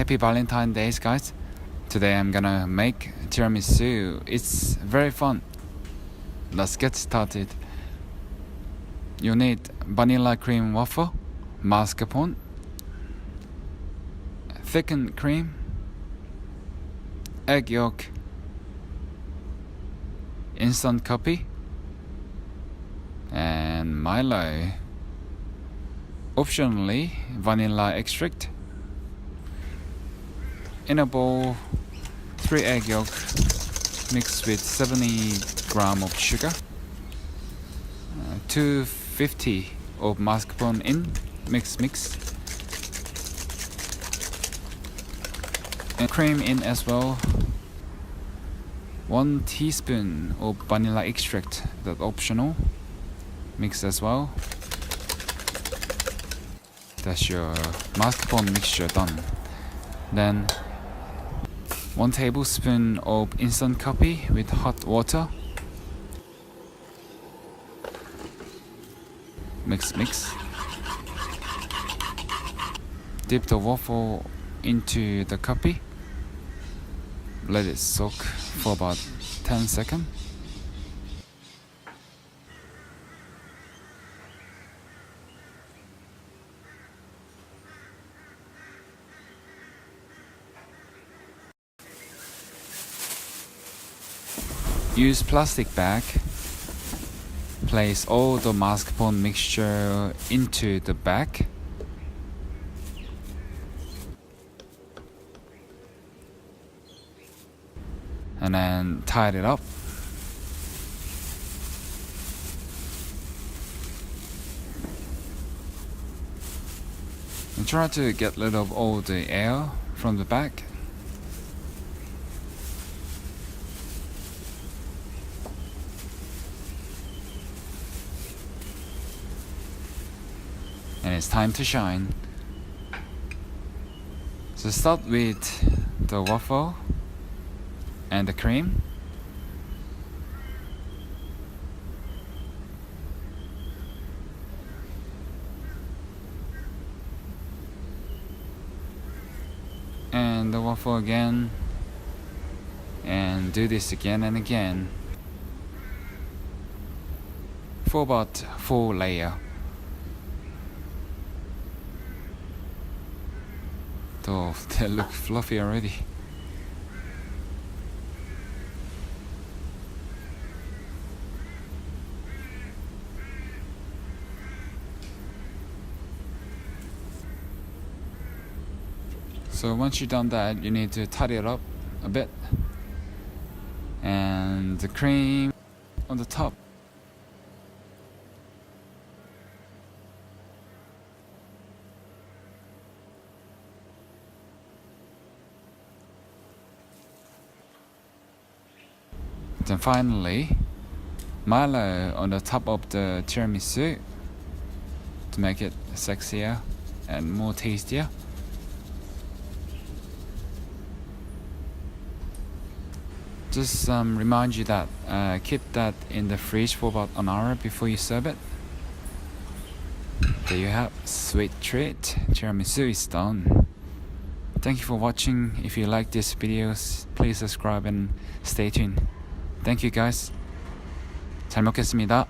Happy Valentine's Day, guys. Today I'm gonna make tiramisu. It's very fun. Let's get started. You need vanilla cream waffle, mascarpone, thickened cream, egg yolk, instant coffee, and Milo. Optionally, vanilla extract. In a bowl, 3 egg yolk mixed with 70 gram of sugar, 250 of mascarpone in, mix, and cream in as well. 1 teaspoon of vanilla extract, that's optional, mix as well. That's your mascarpone mixture done. Then 1 tablespoon of instant coffee with hot water. Mix. Dip the waffle into the coffee. Let it soak for about 10 seconds. Use plastic bag. Place all the mascarpone mixture into the bag. And then tie it up. And try to get rid of all the air from the bag. And it's time to shine. So start with the waffle and the cream. And the waffle again. And do this again and again. For about 4 layers. Oh, they look fluffy already. So once you've done that, you need to tidy it up a bit. And the cream on the top. Then finally, Milo on the top of the tiramisu to make it sexier and more tastier. Just remind you that keep that in the fridge for about an hour before you serve it. There you have sweet treat. Tiramisu is done. Thank you for watching. If you like this videos, please subscribe and stay tuned. Thank you guys. 잘 먹겠습니다.